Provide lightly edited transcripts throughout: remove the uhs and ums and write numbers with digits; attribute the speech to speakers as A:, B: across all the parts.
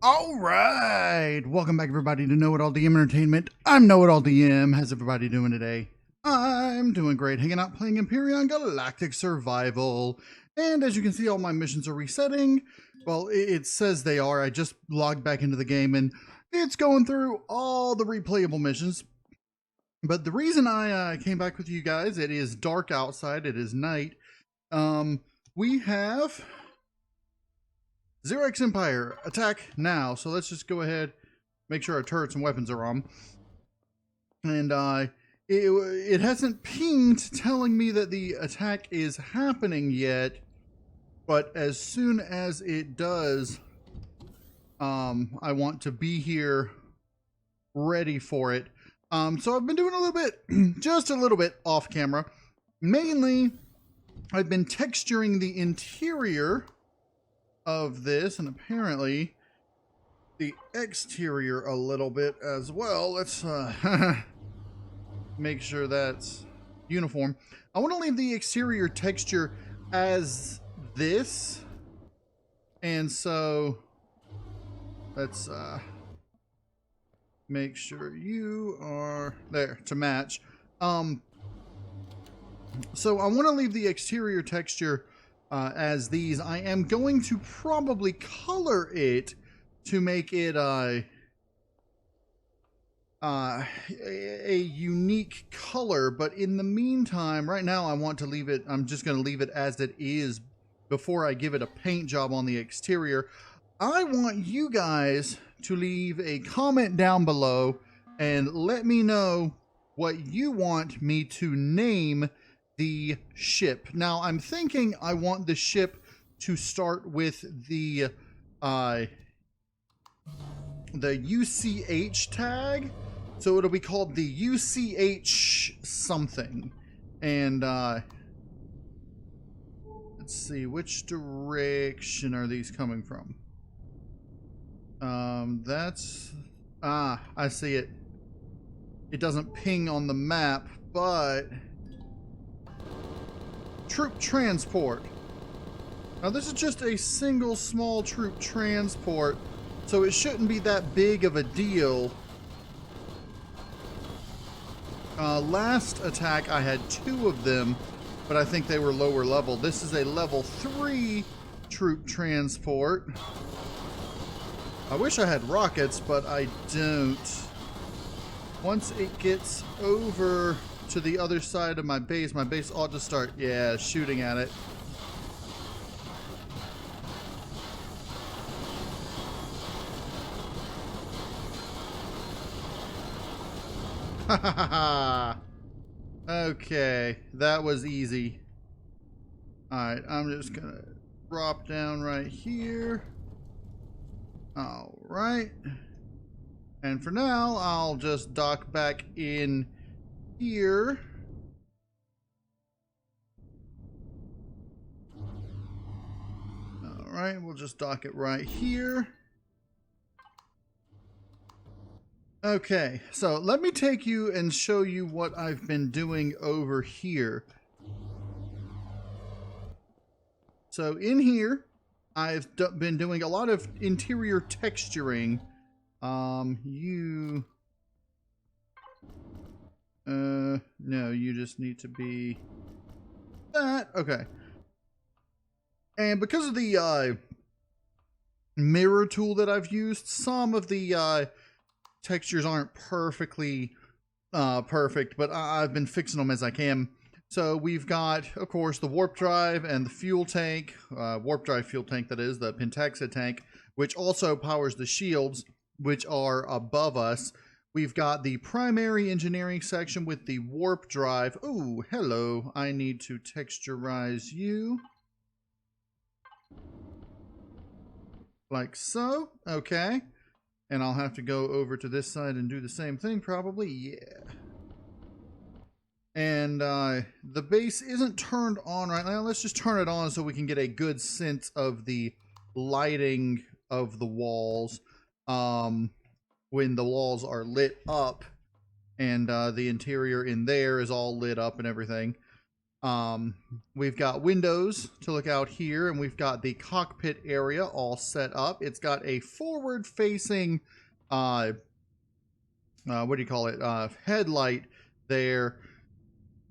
A: All right, welcome back everybody to KnowItAllDM Entertainment. I'm KnowItAllDM. How's everybody doing today? I'm doing great, hanging out playing Empyrion Galactic Survival. And as you can see, all my missions are resetting. Well, it says they are. I just logged back into the game and it's going through all the replayable missions. But the reason I came back with you guys, it is dark outside, it is night. We have 0x Empire, attack now. So let's just go ahead, make sure our turrets and weapons are on. And it hasn't pinged telling me that the attack is happening yet. But as soon as it does, I want to be here ready for it. So I've been doing a little bit, just a little bit off camera. Mainly, I've been texturing the interior of this, and apparently the exterior a little bit as well. Let's make sure that's uniform. I want to leave the exterior texture as this, and so let's make sure you are there to match. So I want to leave the exterior texture as these. I am going to probably color it to make it a unique color, but in the meantime, right now I want to leave it, I'm just going to leave it as it is before I give it a paint job on the exterior. I want you guys to leave a comment down below and let me know what you want me to name the ship. Now I'm thinking I want the ship to start with the UCH tag, so it'll be called the UCH something. And let's see, which direction are these coming from? That's I see it. It doesn't ping on the map, but troop transport. Now this is just a single small troop transport, so it shouldn't be that big of a deal. Last attack I had 2 of them, but I think they were lower level. This is a level 3 troop transport. I wish I had rockets, but I don't. Once it gets over to the other side of my base ought to start, yeah, shooting at it. Ha ha ha ha. Okay, that was easy. Alright, I'm just gonna drop down right here. Alright. And for now, I'll just dock back in here. Alright, we'll just dock it right here. Okay, so let me take you and show you what I've been doing over here. So in here, I've been doing a lot of interior texturing. No, you just need to be that. Okay. And because of the mirror tool that I've used, some of the textures aren't perfectly perfect, but I've been fixing them as I can. So we've got, of course, the warp drive and the fuel tank, warp drive fuel tank, that is, the Pentaxa tank, which also powers the shields, which are above us. We've got the primary engineering section with the warp drive. Oh, hello. I need to texturize you. Like so. Okay. And I'll have to go over to this side and do the same thing, probably. Yeah. And the base isn't turned on right now. Let's just turn it on so we can get a good sense of the lighting of the walls when the walls are lit up. and the interior in there is all lit up and everything. We've got windows to look out here, and we've got the cockpit area all set up. It's got a forward-facing, what do you call it, headlight there.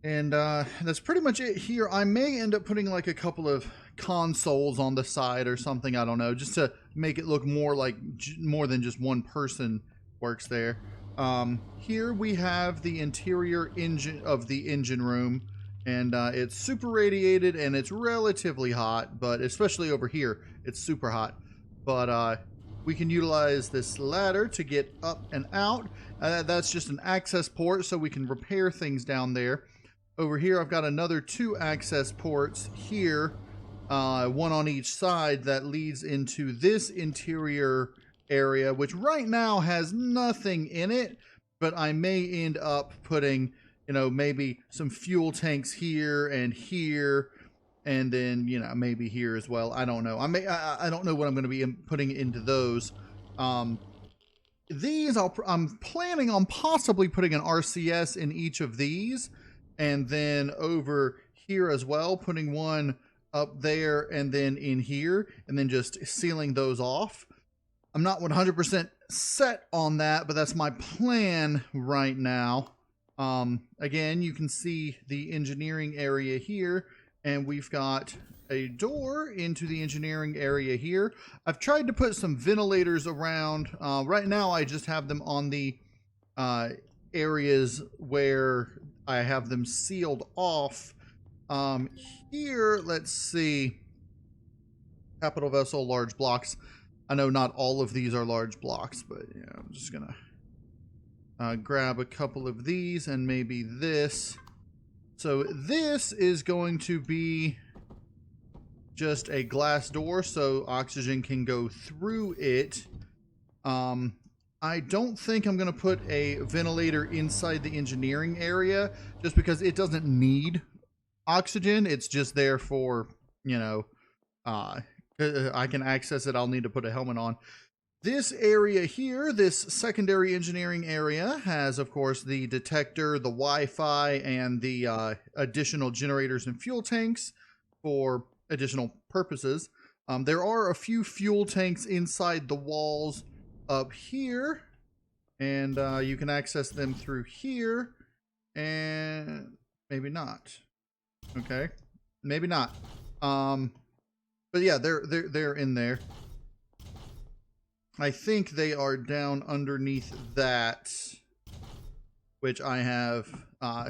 A: And that's pretty much it here. I may end up putting like a couple of consoles on the side or something, I don't know, just to make it look more like more than just one person works there. Here we have the interior engine of the engine room, and it's super radiated and it's relatively hot, but especially over here, it's super hot. But we can utilize this ladder to get up and out. That's just an access port, so we can repair things down there. Over here, I've got another 2 access ports here, one on each side, that leads into this interior area, which right now has nothing in it, but I may end up putting, you know, maybe some fuel tanks here, and then, you know, maybe here as well. I don't know. I don't know what I'm going to be putting into those. These I'm planning on possibly putting an RCS in each of these. And then over here as well, putting one up there and then in here, and then just sealing those off. I'm not 100% set on that, but that's my plan right now. Again, you can see the engineering area here, and we've got a door into the engineering area here. I've tried to put some ventilators around. Right now, I just have them on the areas where I have them sealed off. Here, let's see. Capital vessel, large blocks. I know not all of these are large blocks, but yeah, I'm just gonna grab a couple of these and maybe this. So this is going to be just a glass door, so oxygen can go through it. I don't think I'm going to put a ventilator inside the engineering area, just because it doesn't need oxygen. It's just there for, you know, I can access it. I'll need to put a helmet on. This area here, this secondary engineering area, has, of course, the detector, the Wi-Fi, and the additional generators and fuel tanks for additional purposes. There are a few fuel tanks inside the walls up here, and you can access them through here, and maybe not. Okay, maybe not. But yeah, they're in there. I think they are down underneath that, which I have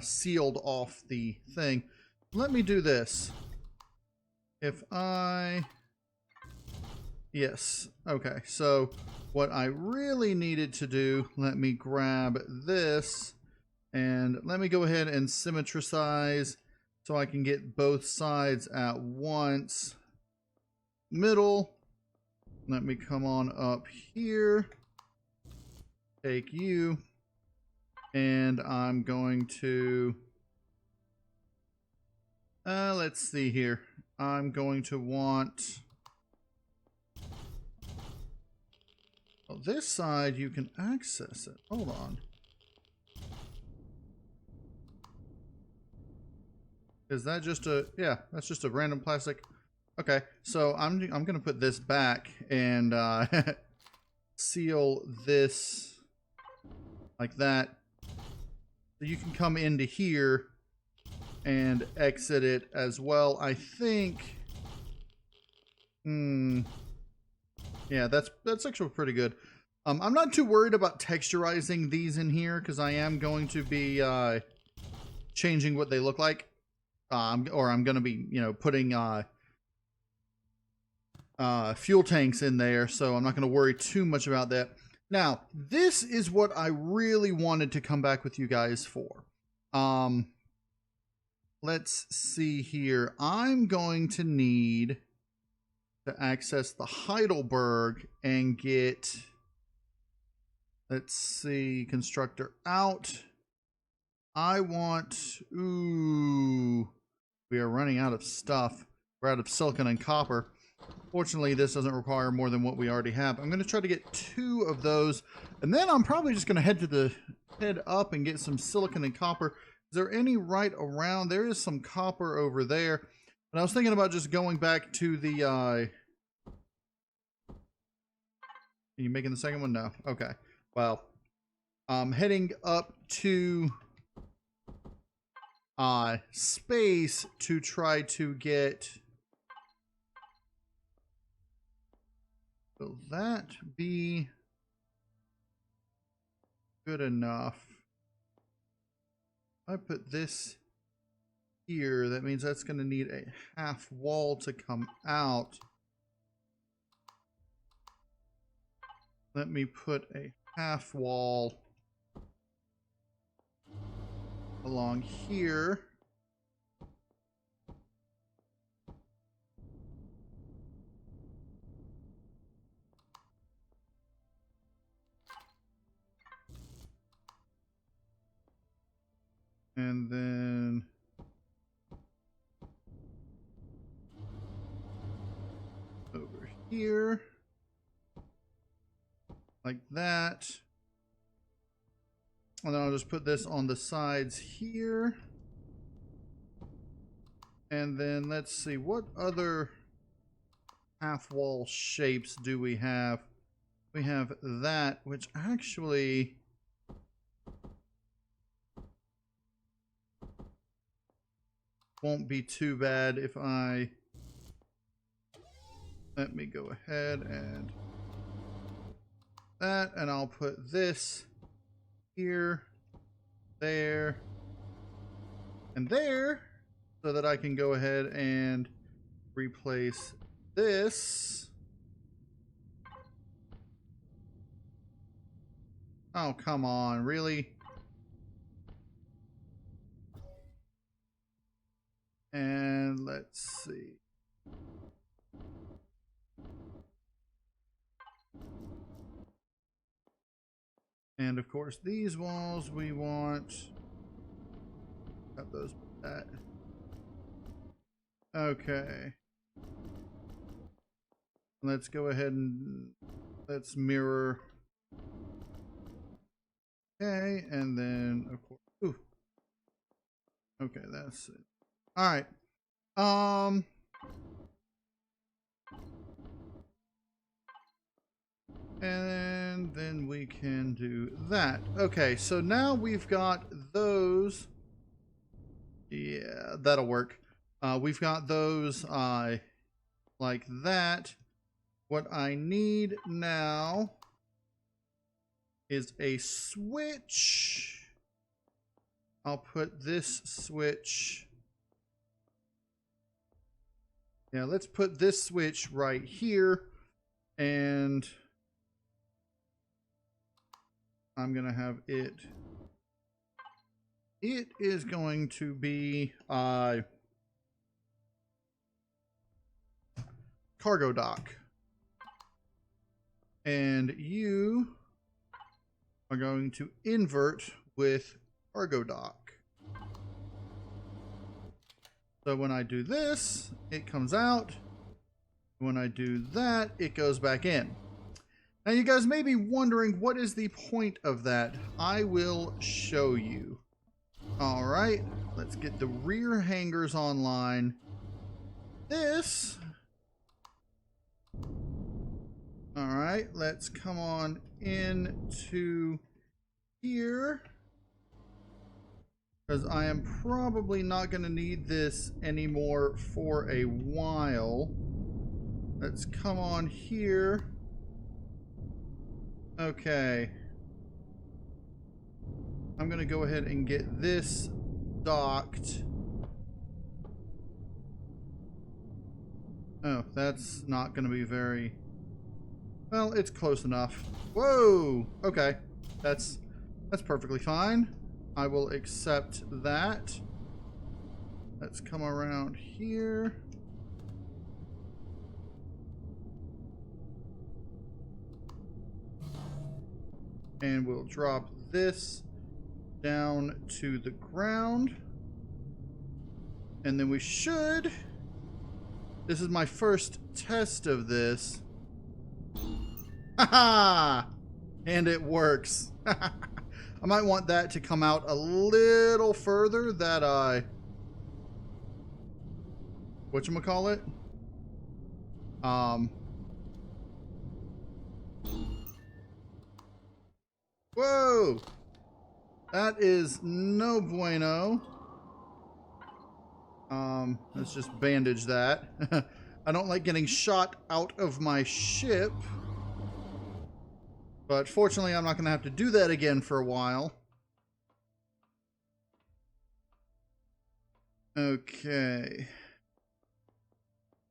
A: sealed off the thing. Let me do this. If I... Yes. Okay, so what I really needed to do, let me grab this, and let me go ahead and symmetricize so I can get both sides at once. Middle. Let me come on up here, take you, and I'm going to, let's see here. I'm going to want, well, this side you can access it. Hold on. Is that just a, yeah, that's just a random plastic. Okay, so I'm going to put this back and seal this like that. So you can come into here and exit it as well. I think, yeah, that's actually pretty good. I'm not too worried about texturizing these in here, because I am going to be changing what they look like. Or I'm going to be, you know, putting fuel tanks in there, so I'm not going to worry too much about that. Now, this is what I really wanted to come back with you guys for. Let's see here. I'm going to need to access the Heidelberg and get, let's see, constructor out. I want, ooh, we are running out of stuff. We're out of silicon and copper. Fortunately, this doesn't require more than what we already have. I'm going to try to get 2 of those, and then I'm probably just going to head up and get some silicon and copper. Is there any right around? There is some copper over there. And I was thinking about just going back to the... Are you making the second one? No. Okay. Well, heading up to space to try to get... Will that be good enough? If I put this here, that means that's going to need a half wall to come out. Let me put a half wall along here. And then over here, like that. And then I'll just put this on the sides here. And then let's see, what other half wall shapes do we have? We have that, which actually... won't be too bad if I... Let me go ahead and... that, and I'll put this here, there, and there, so that I can go ahead and replace this. Oh, come on, really? And let's see. And of course, these walls we want. Got those with that. Okay. Let's go ahead and let's mirror. Okay, and then of course. Ooh. Okay, that's it. All right. And then we can do that. Okay, so now we've got those. Yeah, that'll work. We've got those like that. What I need now is a switch. I'll put this switch. Yeah, let's put this switch right here, and I'm gonna have it. It is going to be cargo dock, and you are going to invert with cargo dock. So when I do this, it comes out. When I do that, it goes back in. Now you guys may be wondering, what is the point of that? I will show you. All right, let's get the rear hangars online. This. All right, let's come on into here, because I am probably not going to need this anymore for a while. Let's come on here. Okay. I'm going to go ahead and get this docked. Oh, that's not going to be very... well, it's close enough. Whoa! Okay. That's perfectly fine. I will accept that. Let's come around here. And we'll drop this down to the ground. And then we should This is my first test of this. Haha! And it works. I might want that to come out a little further, that whatchamacallit? Whoa! That is no bueno. Let's just bandage that. I don't like getting shot out of my ship. But fortunately, I'm not going to have to do that again for a while. Okay.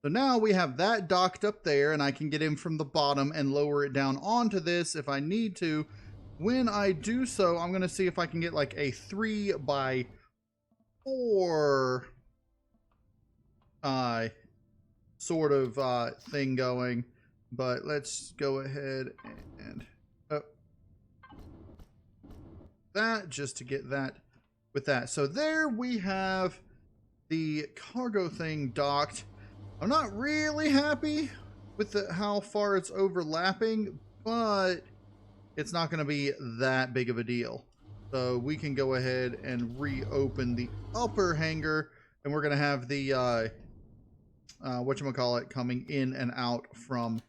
A: So now we have that docked up there, and I can get in from the bottom and lower it down onto this if I need to. When I do so, I'm going to see if I can get like a 3x4 sort of thing going. But let's go ahead and that just to get that with that. So there we have the cargo thing docked. I'm not really happy with how far it's overlapping, but it's not going to be that big of a deal. So we can go ahead and reopen the upper hangar, and we're going to have the whatchamacallit coming in and out from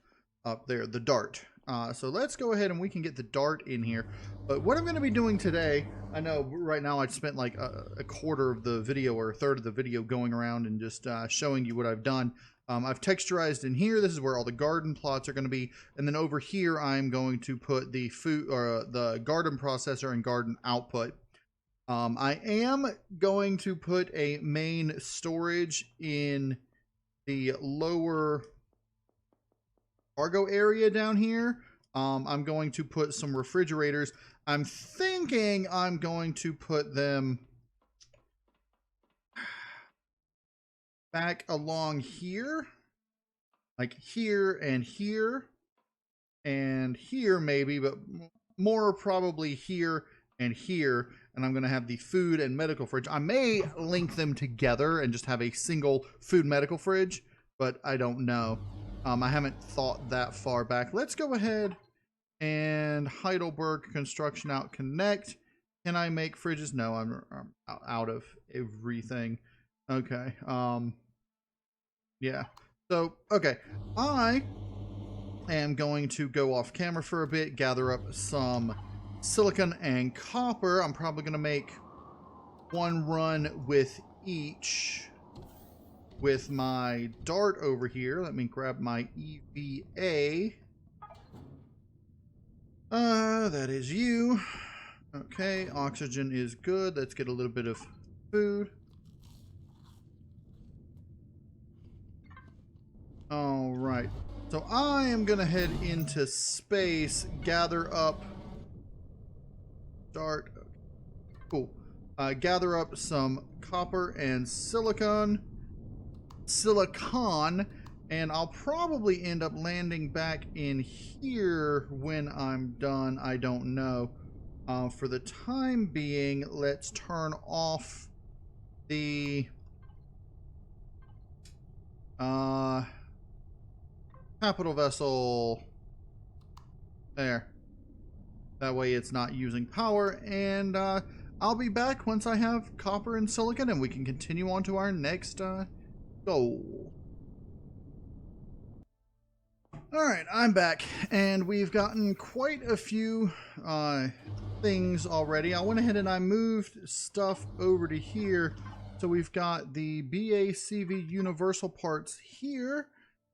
A: up there, the dart. So let's go ahead and we can get the dart in here. But what I'm going to be doing today, I know right now I spent like a quarter of the video or a third of the video going around and just showing you what I've done. I've texturized in here. This is where all the garden plots are going to be. And then over here, I'm going to put the food or the garden processor and garden output. I am going to put a main storage in the lower cargo area down here. I'm going to put some refrigerators. I'm thinking I'm going to put them back along here, like here and here and here maybe, but more probably here and here. And I'm going to have the food and medical fridge. I may link them together and just have a single food medical fridge, but I don't know. I haven't thought that far back. Let's go ahead and Heidelberg Construction Out Connect. Can I make fridges? No, I'm out of everything. Okay. Yeah. So, okay. I am going to go off camera for a bit, gather up some silicon and copper. I'm probably going to make one run with each with my dart over here. Let me grab my EVA. That is you. Okay, oxygen is good. Let's get a little bit of food. All right. So I am going to head into space, gather up dart. Cool. Gather up some copper and silicon, and I'll probably end up landing back in here when I'm done. I don't know. For the time being, let's turn off the capital vessel there. That way it's not using power, and I'll be back once I have copper and silicon and we can continue on to our next goal. Alright, I'm back, and we've gotten quite a few things already. I went ahead and I moved stuff over to here. So we've got the BACV universal parts here,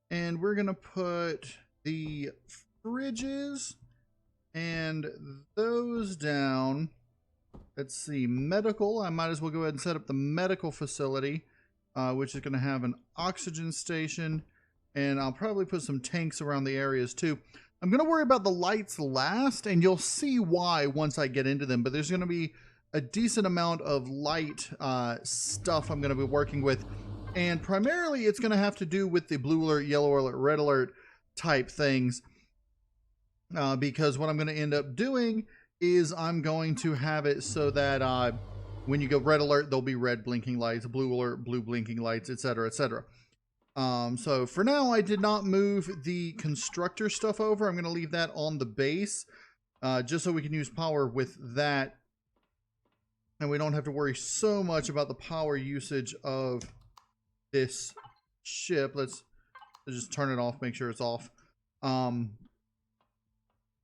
A: and we're going to put the fridges and those down. Let's see, medical. I might as well go ahead and set up the medical facility, which is going to have an oxygen station, and I'll probably put some tanks around the areas too. I'm going to worry about the lights last, and you'll see why once I get into them, but there's going to be a decent amount of light stuff I'm going to be working with, and primarily it's going to have to do with the blue alert, yellow alert, red alert type things, because what I'm going to end up doing is I'm going to have it so that when you go red alert, there'll be red blinking lights, blue alert, blue blinking lights, etc., etc. So for now, I did not move the constructor stuff over. I'm going to leave that on the base, just so we can use power with that. And we don't have to worry so much about the power usage of this ship. Let's just turn it off, make sure it's off.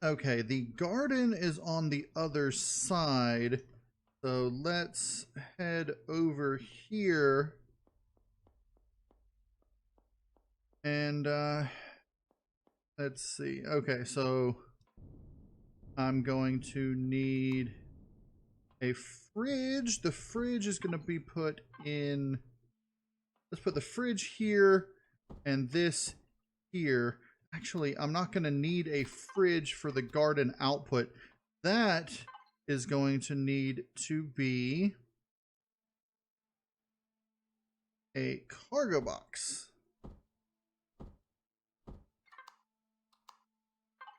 A: Okay, the garden is on the other side. So let's head over here. And let's see. Okay, so I'm going to need a fridge. The fridge is going to be put in. Let's put the fridge here and this here. Actually, I'm not going to need a fridge for the garden output. That is going to need to be a cargo box.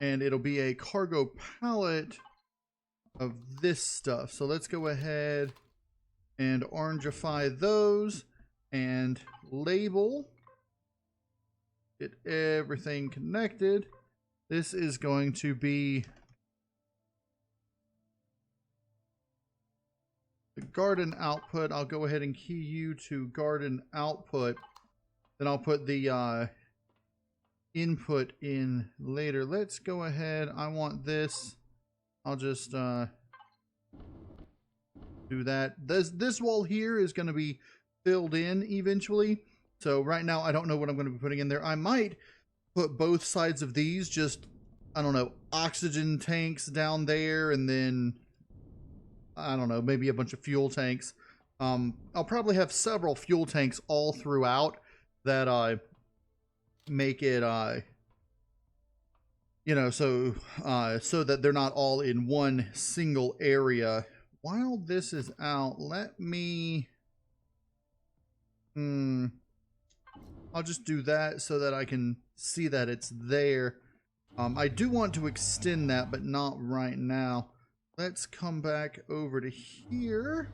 A: And it'll be a cargo pallet of this stuff. So let's go ahead and orangify those and label. Get everything connected. This is going to be the garden output. I'll go ahead and key you to garden output. Then I'll put the input in later. Let's go ahead. I want this. I'll just do that. This wall here is going to be filled in eventually. So right now I don't know what I'm going to be putting in there. I might put both sides of these, just, I don't know, oxygen tanks down there, and then, I don't know, maybe a bunch of fuel tanks. I'll probably have several fuel tanks all throughout that make it, you know, so that they're not all in one single area. While this is out, let me, I'll just do that so that I can see that it's there. I do want to extend that, but not right now. Let's come back over to here.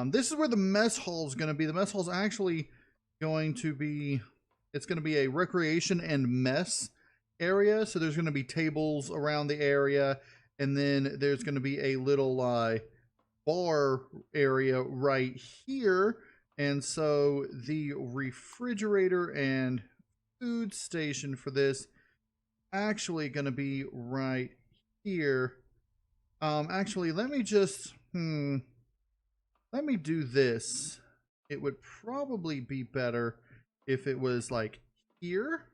A: This is where the mess hall is going to be. The mess hall is actually going to be, it's going to be a recreation and mess area. So there's going to be tables around the area, and then there's going to be a little bar area right here. And so the refrigerator and food station for this actually going to be right here. Actually, let me just, let me do this. It would probably be better if it was like here.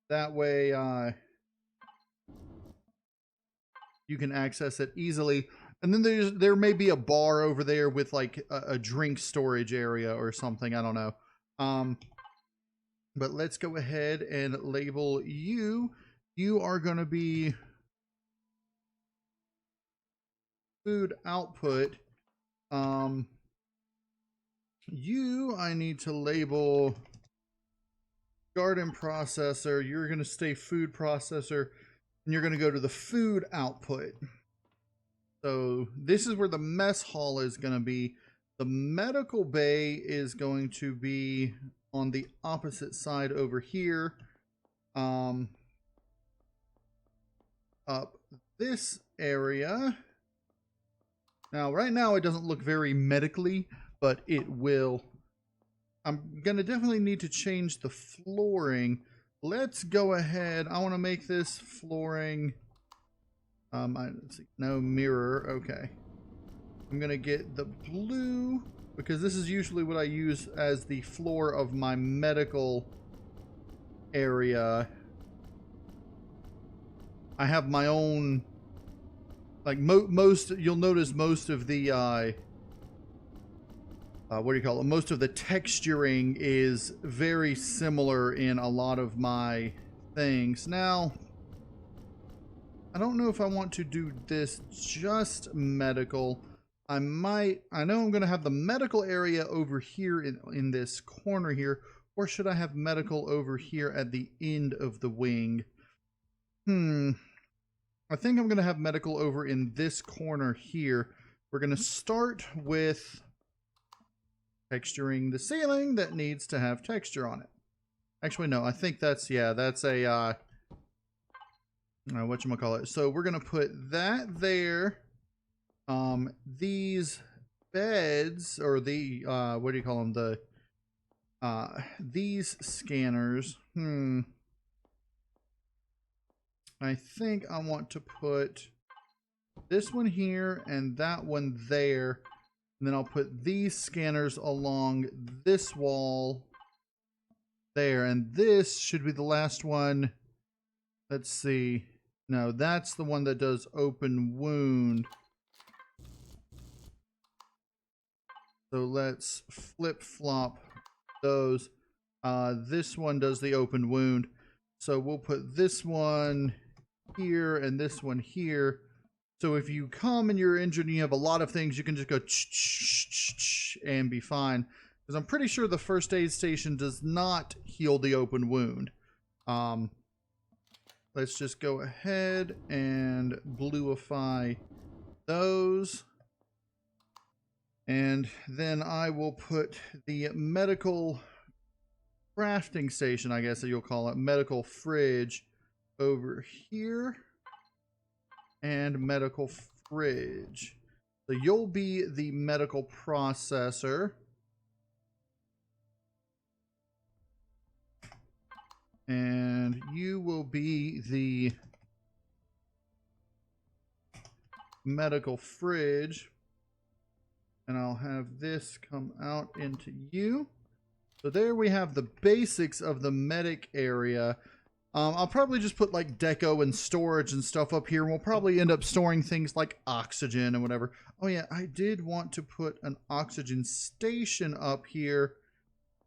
A: That way, you can access it easily. And then there may be a bar over there with like a drink storage area or something. I don't know. But let's go ahead and label you. You are going to be food output. You, I need to label garden processor. You're going to stay food processor, and you're going to go to the food output. So this is where the mess hall is going to be. The medical bay is going to be on the opposite side over here. Up this area. Now, right now it doesn't look very medically, but it will. I'm going to definitely need to change the flooring. Let's go ahead. I want to make this flooring. Let's see, no mirror. Okay. I'm going to get the blue, because this is usually what I use as the floor of my medical area. I have my own, like most, you'll notice most of the, what do you call it? Most of the texturing is very similar in a lot of my things. Now, I don't know if I want to do this just medical. I know I'm going to have the medical area over here in this corner here, or should I have medical over here at the end of the wing? I think I'm going to have medical over in this corner here. we're going to start with texturing the ceiling that needs to have texture on it. Actually, no, I think that's, yeah, that's a, whatchamacallit. So we're going to put that there. These beds, or the, what do you call them? The, these scanners. I think I want to put this one here and that one there. And then I'll put these scanners along this wall there. And this should be the last one. Let's see. No, that's the one that does open wound. So let's flip-flop those. This one does the open wound. So we'll put this one here and this one here. So if you come and you're injured and you have a lot of things, you can just go and be fine. Because I'm pretty sure the first aid station does not heal the open wound. Let's just go ahead and bluify those. And then I will put the medical crafting station, I guess that you'll call it, medical fridge, over here. And medical fridge. So you'll be the medical processor. And you will be the medical fridge. And I'll have this come out into you. So there we have the basics of the medic area. I'll probably just put like deco and storage and stuff up here. And we'll probably end up storing things like oxygen and whatever. Oh yeah, I did want to put an oxygen station up here.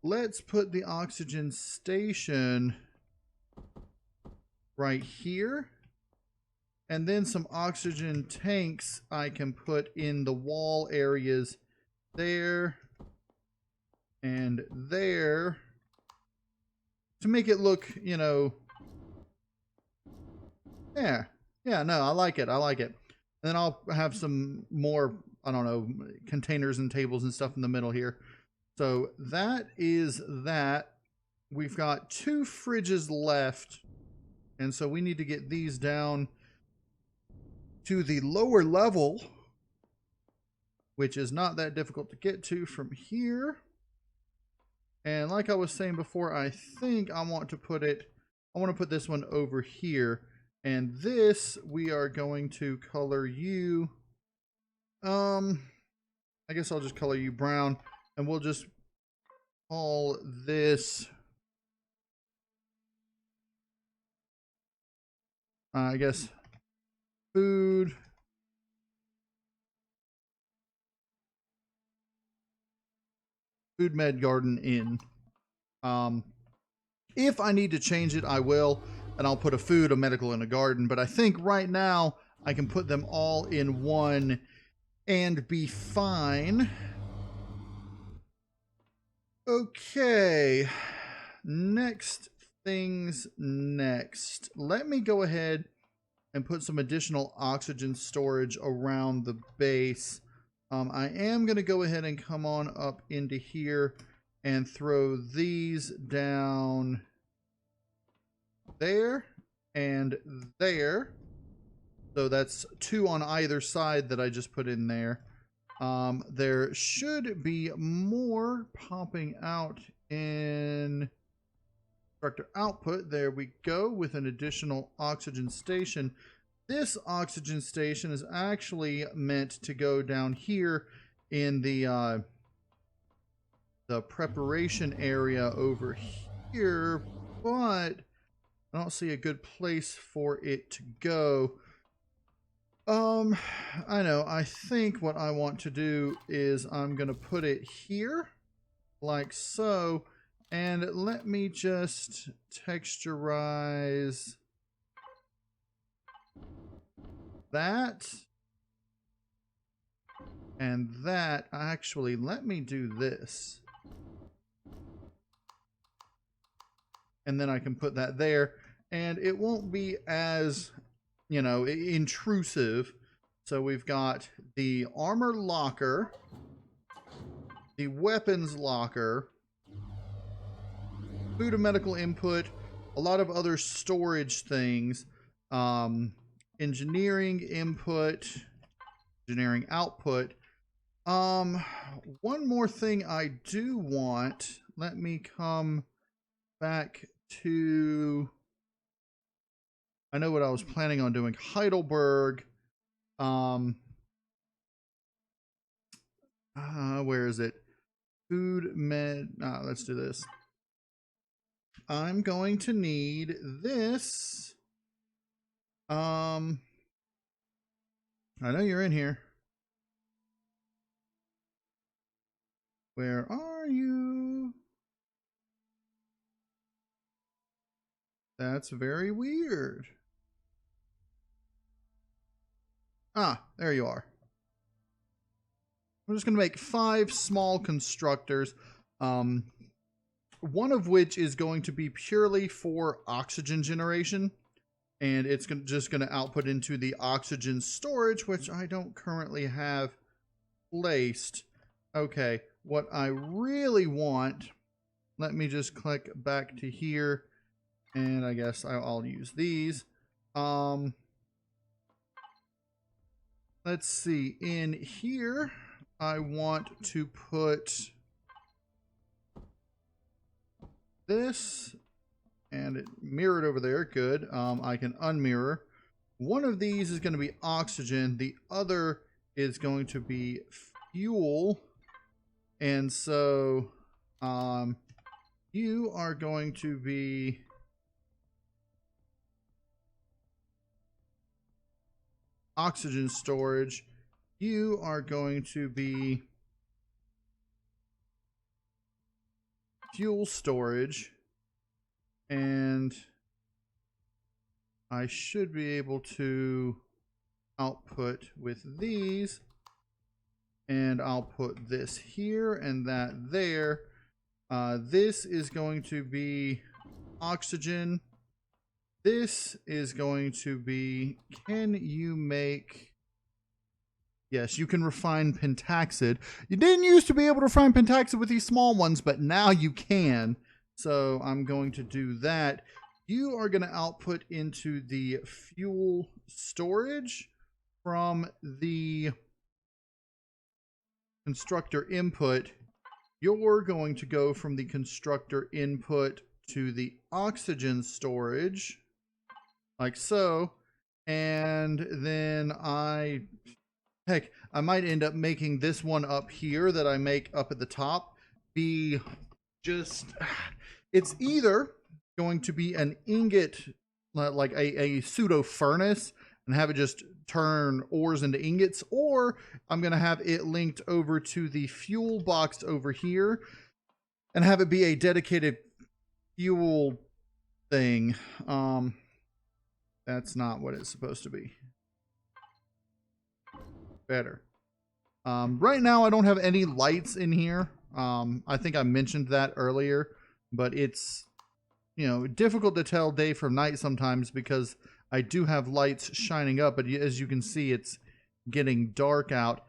A: Let's put the oxygen station right here. And then some oxygen tanks I can put in the wall areas there and there to make it look, you know, yeah, no, I like it. And then I'll have some more, I don't know, containers and tables and stuff in the middle here. So that is that. We've got 2 fridges left. And so we need to get these down to the lower level, which is not that difficult to get to from here. And like I was saying before, I think I want to put this one over here. And this, we are going to color you, I guess I'll just color you brown, and we'll just call this, I guess, food med garden inn. If I need to change it, I will, and I'll put a food, a medical, and a garden. But I think right now I can put them all in one and be fine. Okay, next things next. Let me go ahead and put some additional oxygen storage around the base. I am going to go ahead and come on up into here and throw these down there and there. So that's 2 on either side that I just put in there. There should be more popping out in constructor output. There we go, with an additional oxygen station. This oxygen station is actually meant to go down here in the preparation area over here, but I don't see a good place for it to go. I know, I think what I want to do is I'm going to put it here, like so, and let me just texturize that and that. Actually, let me do this. And then I can put that there, and it won't be as, you know, intrusive. So we've got the armor locker, the weapons locker, food and medical input, a lot of other storage things, engineering input, engineering output. One more thing I do want. Let me come back to, I know what I was planning on doing. Heidelberg. Where is it? Food, med. Let's do this. I'm going to need this. I know you're in here. Where are you? That's very weird. Ah, there you are. I'm just going to make 5 small constructors. One of which is going to be purely for oxygen generation. And it's just going to output into the oxygen storage, which I don't currently have placed. Okay, what I really want, let me just click back to here. And I guess I'll use these. Let's see. In here, I want to put this, and it mirrored over there. Good. I can unmirror. One of these is going to be oxygen. The other is going to be fuel. And so, you are going to be oxygen storage. You are going to be fuel storage. And I should be able to output with these. And I'll put this here and that there. This is going to be oxygen. This is going to be, can you make, yes, you can refine pentaxid. You didn't used to be able to refine pentaxid with these small ones, but now you can. So I'm going to do that. You are going to output into the fuel storage from the constructor input. You're going to go from the constructor input to the oxygen storage, like so. And then I might end up making this one up here that I make up at the top be just, it's either going to be an ingot, like a pseudo furnace, and have it just turn ores into ingots, or I'm going to have it linked over to the fuel box over here and have it be a dedicated fuel thing. That's not what it's supposed to be. Better. Right now I don't have any lights in here. I think I mentioned that earlier, but it's, you know, difficult to tell day from night sometimes because I do have lights shining up, but as you can see, it's getting dark out.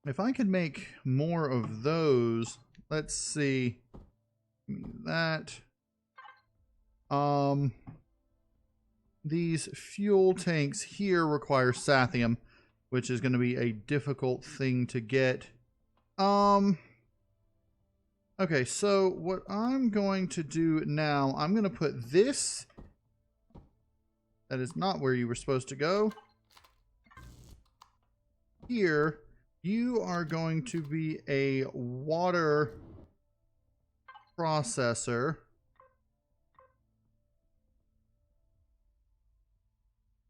A: If I could make more of those, let's see. That. These fuel tanks here require sathium, which is going to be a difficult thing to get. Okay, so what I'm going to do now, I'm going to put this. That is not where you were supposed to go. Here, you are going to be a water processor.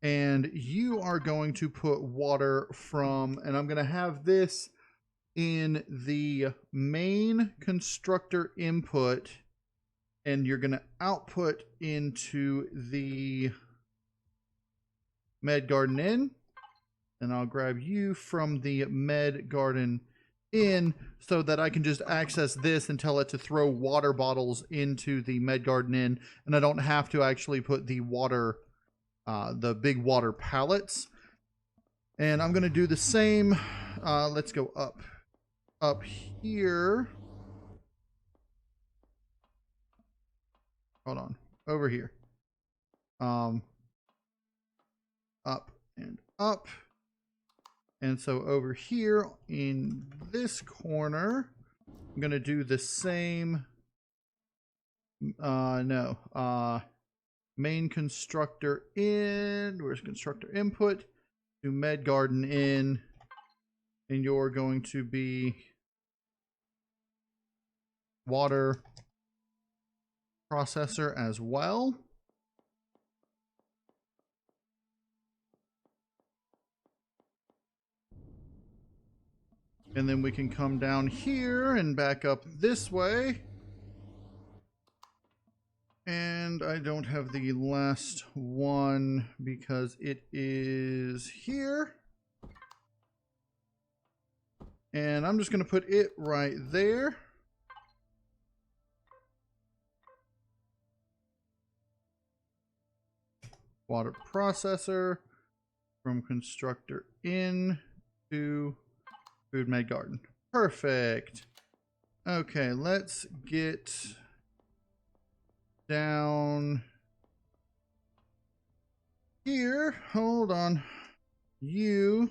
A: And you are going to put water from, and I'm going to have this in the main constructor input, and you're going to output into the med garden in, and I'll grab you from the med garden in so that I can just access this and tell it to throw water bottles into the med garden in, and I don't have to actually put the water the big water pallets. And I'm going to do the same. Let's go up here. Hold on, over here. Up and up. And so over here in this corner, I'm going to do the same. Main constructor in. Where's constructor input? Do med garden in. And you're going to be water processor as well. And then we can come down here and back up this way. And I don't have the last one because it is here. And I'm just going to put it right there. Water processor from constructor in to food med garden. Perfect. Okay, let's get down here. Hold on. You.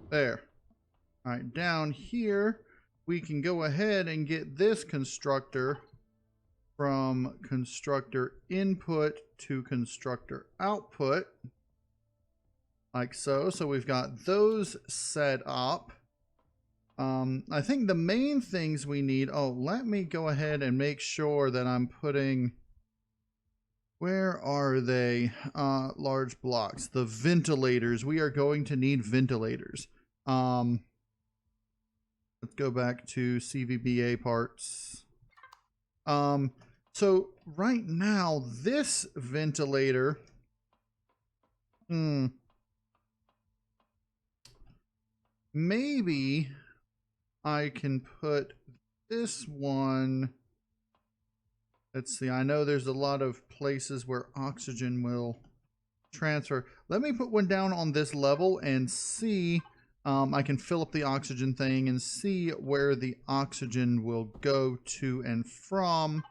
A: There. All right, down here, we can go ahead and get this constructor from constructor input to constructor output. Like so. So we've got those set up. I think the main things we need, let me go ahead and make sure that I'm putting, where are they? Large blocks, the ventilators. We are going to need ventilators. Let's go back to CVBA parts. So right now, this ventilator, maybe I can put this one. Let's see. I know there's a lot of places where oxygen will transfer. Let me put one down on this level and see. I can fill up the oxygen thing and see where the oxygen will go to and from.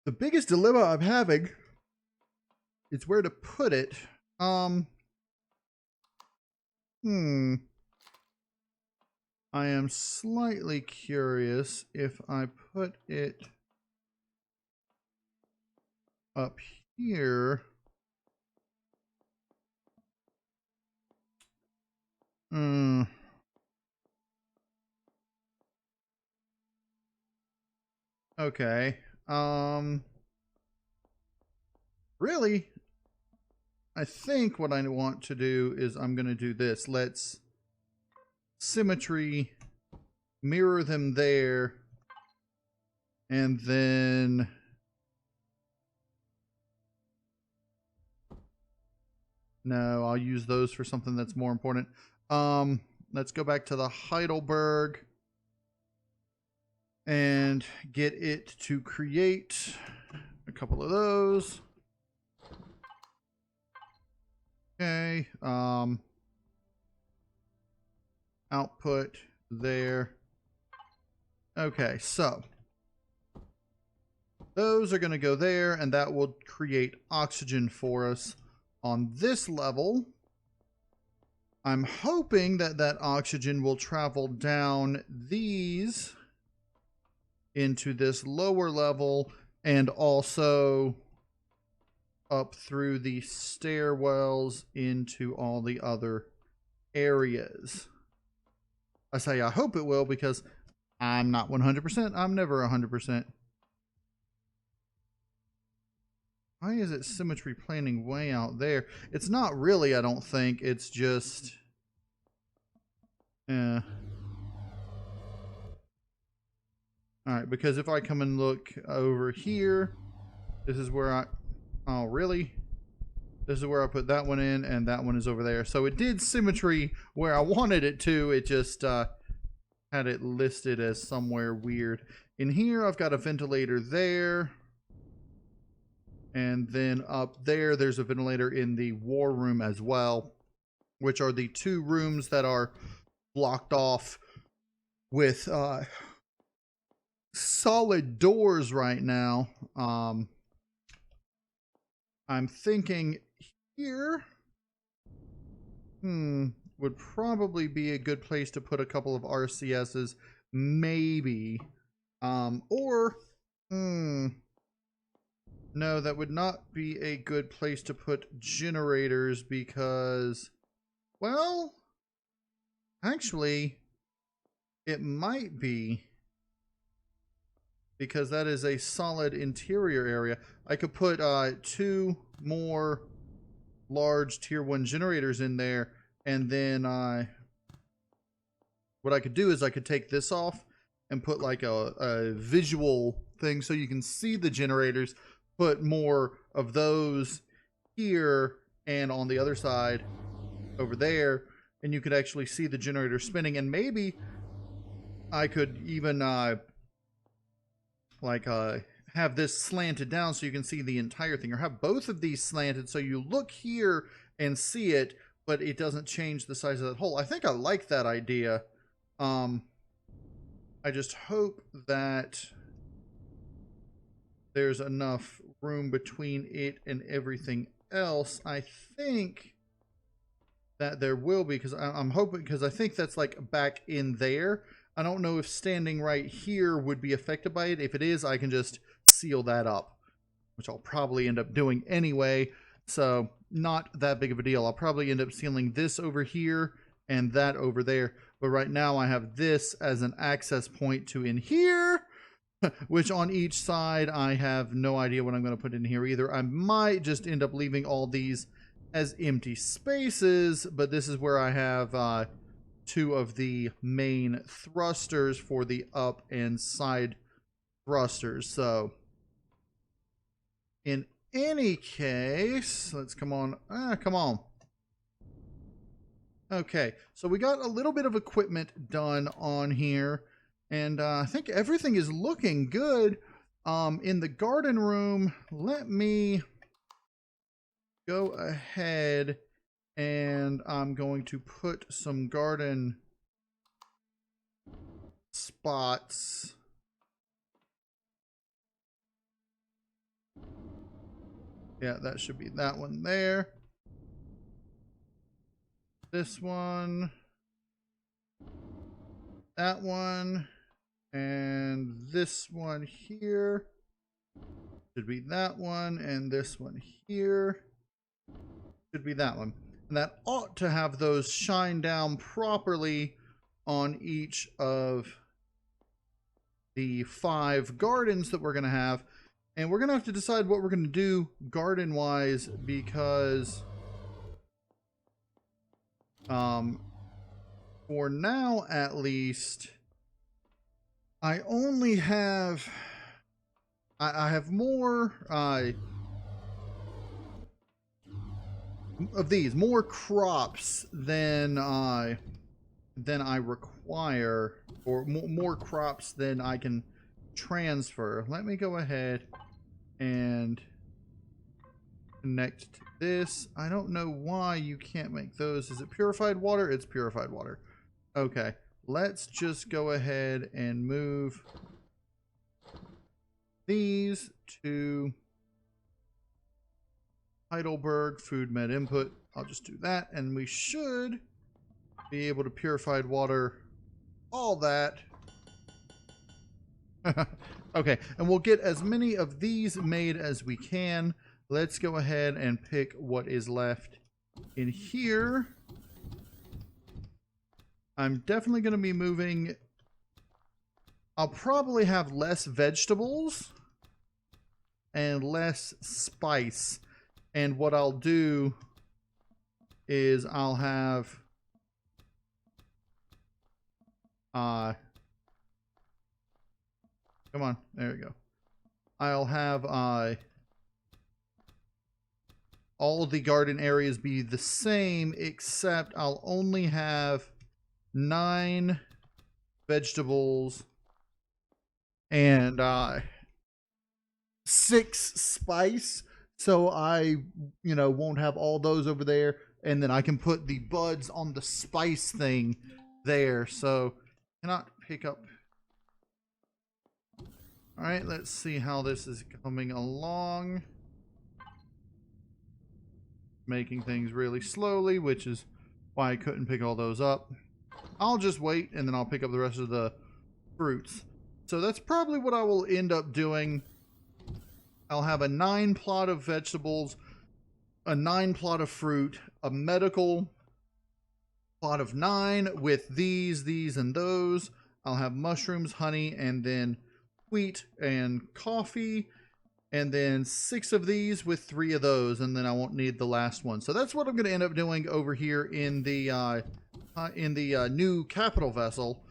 A: The biggest dilemma I'm having is where to put it. I am slightly curious if I put it up here. Okay. Really, I think what I want to do is I'm going to do this. Let's symmetry mirror them there. And then no, I'll use those for something that's more important. Let's go back to the Heidelberg and get it to create a couple of those. Okay. Output there. Okay, so those are going to go there, and that will create oxygen for us on this level. I'm hoping that that oxygen will travel down these into this lower level and also up through the stairwells into all the other areas. I say I hope it will because I'm not 100%. I'm never 100%. Why is it symmetry planning way out there? It's not really, I don't think. It's just... Alright, because if I come and look over here, this is where I... Oh, really? This is where I put that one in, and that one is over there. So it did symmetry where I wanted it to. It just had it listed as somewhere weird. In here, I've got a ventilator there. And then up there, there's a ventilator in the war room as well, which are the 2 rooms that are blocked off with solid doors right now. I'm thinking here would probably be a good place to put a couple of RCSs, maybe. Or no, that would not be a good place to put generators because, well, actually, it might be, because that is a solid interior area. I could put 2 more large tier 1 generators in there, and then what I could do is I could take this off and put like a visual thing so you can see the generators, put more of those here and on the other side over there, and you could actually see the generator spinning. And maybe I could even have this slanted down so you can see the entire thing, or have both of these slanted so you look here and see it, but it doesn't change the size of that hole. I think I like that idea. I just hope that there's enough room between it and everything else. I think that there will be, because I'm hoping, because I think that's like back in there. I don't know if standing right here would be affected by it. If it is, I can just seal that up, which I'll probably end up doing anyway. So not that big of a deal. I'll probably end up sealing this over here and that over there. But right now I have this as an access point to in here, which on each side I have no idea what I'm going to put in here either. I might just end up leaving all these as empty spaces, but this is where I have 2 of the main thrusters for the up and side thrusters. So in any case, let's come on. Come on. Okay, so we got a little bit of equipment done on here, and I think everything is looking good. In the garden room, let me go ahead and I'm going to put some garden spots. Yeah, that should be that one there. This one, that one, and this one here should be that one, and this one here should be that one. And that ought to have those shine down properly on each of the 5 gardens that we're going to have. And we're going to have to decide what we're going to do garden-wise, because for now at least, I only have I have more of these, more crops than I require, or more crops than I can transfer. Let me go ahead and connect to this. I don't know why you can't make those. Is it purified water? It's purified water. Okay, let's just go ahead and move these to Heidelberg Food Med Input. I'll just do that, and we should be able to purified water all that. Okay, and we'll get as many of these made as we can. Let's go ahead and pick what is left in here. I'm definitely going to be moving. I'll probably have less vegetables and less spice. And what I'll do is I'll have come on, there we go. I'll have all the garden areas be the same, except I'll only have 9 vegetables and 6 spice, so I, won't have all those over there, and then I can put the buds on the spice thing there. So cannot pick up. All right, let's see how this is coming along. Making things really slowly, which is why I couldn't pick all those up. I'll just wait, and then I'll pick up the rest of the fruits. So that's probably what I will end up doing. I'll have a 9 plot of vegetables, a 9 plot of fruit, a medical plot of 9 with these, and those. I'll have mushrooms, honey, and then wheat and coffee, and then 6 of these with 3 of those, and then I won't need the last one. So that's what I'm going to end up doing over here in the new capital vessel.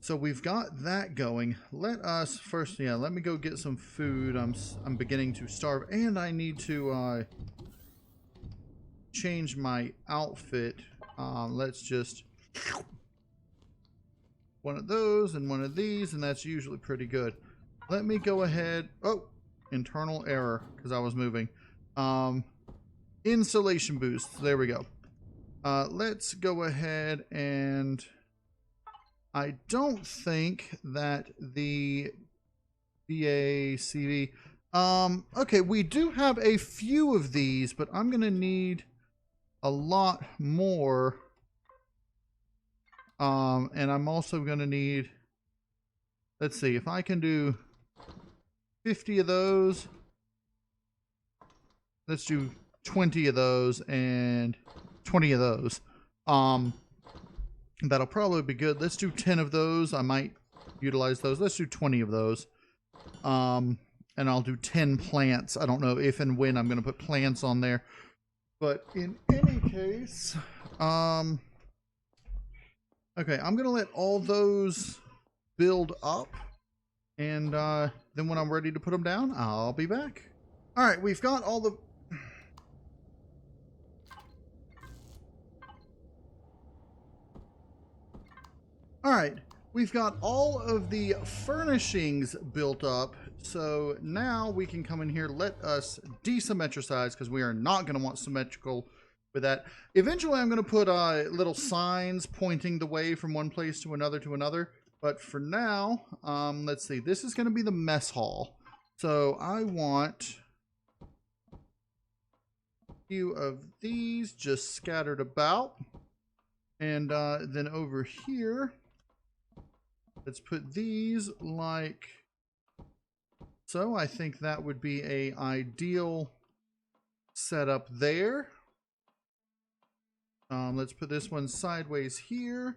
A: So we've got that going. Let us first, let me go get some food. I'm beginning to starve, and I need to change my outfit. Let's just one of those and one of these, and that's usually pretty good. Let me go ahead. Oh, internal error because I was moving. Insulation boost. There we go. Let's go ahead and I don't think that the BACV. Okay, we do have a few of these, but I'm gonna need a lot more. And I'm also gonna need. Let's see if I can do 50 of those. Let's do 20 of those and 20 of those. That'll probably be good. Let's do 10 of those. I might utilize those. Let's do 20 of those. And I'll do 10 plants. I don't know if and when I'm going to put plants on there. But in any case, okay, I'm going to let all those build up. And then when I'm ready to put them down, I'll be back. All right, we've got all the... Alright, we've got all of the furnishings built up, so now we can come in here. Let us desymmetricize, because we are not going to want symmetrical with that. Eventually I'm going to put little signs pointing the way from one place to another, but for now, let's see, this is going to be the mess hall. So I want a few of these just scattered about, and then over here, let's put these like so. I think that would be a ideal setup there. Let's put this one sideways here,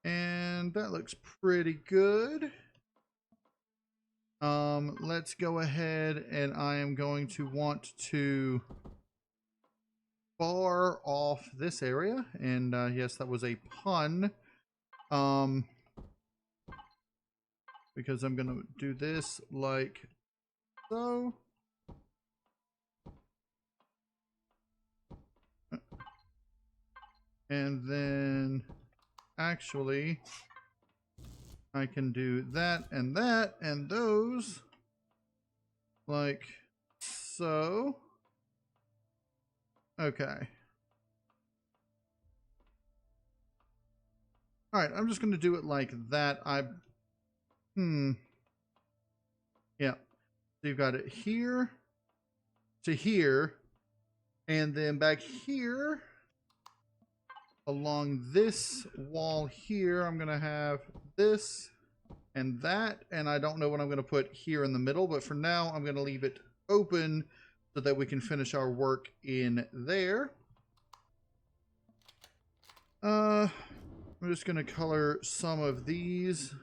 A: and that looks pretty good. Let's go ahead, and I am going to want to bar off this area, and yes, that was a pun. Because I'm going to do this like so. And then actually I can do that and those like so. Okay. All right, I'm just going to do it like that. Yeah. So you've got it here to here, and then back here along this wall here, I'm going to have this and that, and I don't know what I'm going to put here in the middle, but for now I'm going to leave it open so that we can finish our work in there. I'm just going to color some of these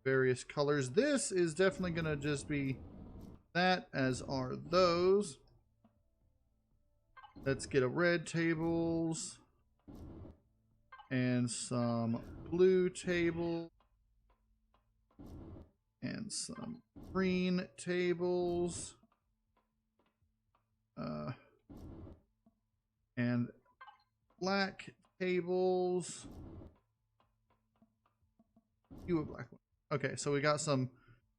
A: various colors. This is definitely going to just be that, as are those. Let's get a red tables and some blue table and some green tables and black tables. You a black one. Okay, so we got some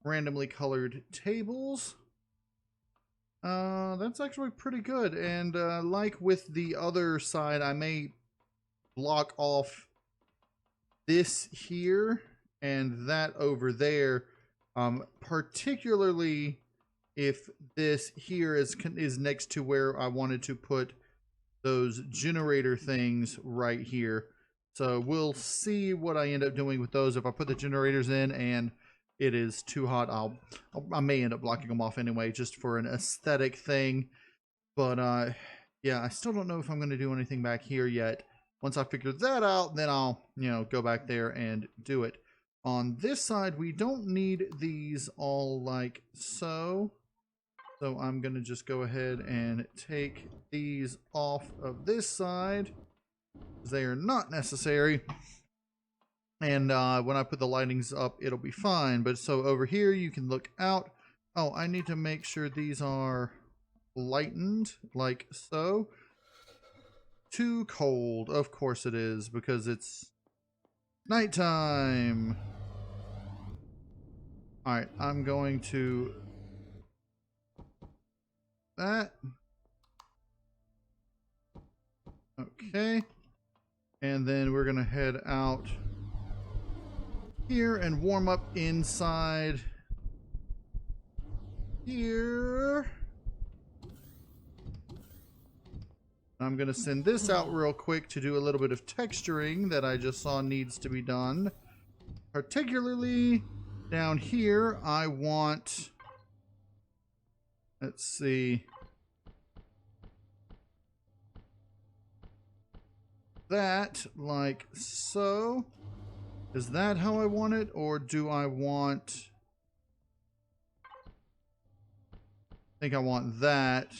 A: randomly colored tables. That's actually pretty good. And like with the other side, I may block off this here and that over there, particularly if this here is next to where I wanted to put those generator things right here. So we'll see what I end up doing with those. If I put the generators in and it is too hot, I may end up blocking them off anyway, just for an aesthetic thing. But yeah, I still don't know if I'm going to do anything back here yet. Once I figure that out, then I'll, go back there and do it. On this side, we don't need these all like so. So I'm going to just go ahead and take these off of this side. They are not necessary. And when I put the lightings up, it'll be fine. But so over here, you can look out. Oh, I need to make sure these are lightened like so. Too cold. Of course it is, because it's nighttime. Alright, I'm going to that. Okay. And then we're going to head out here and warm up inside here. I'm going to send this out real quick to do a little bit of texturing that I just saw needs to be done. Particularly down here, I want, let's see, that like so. Is that how I want it, or do I want, I think I want that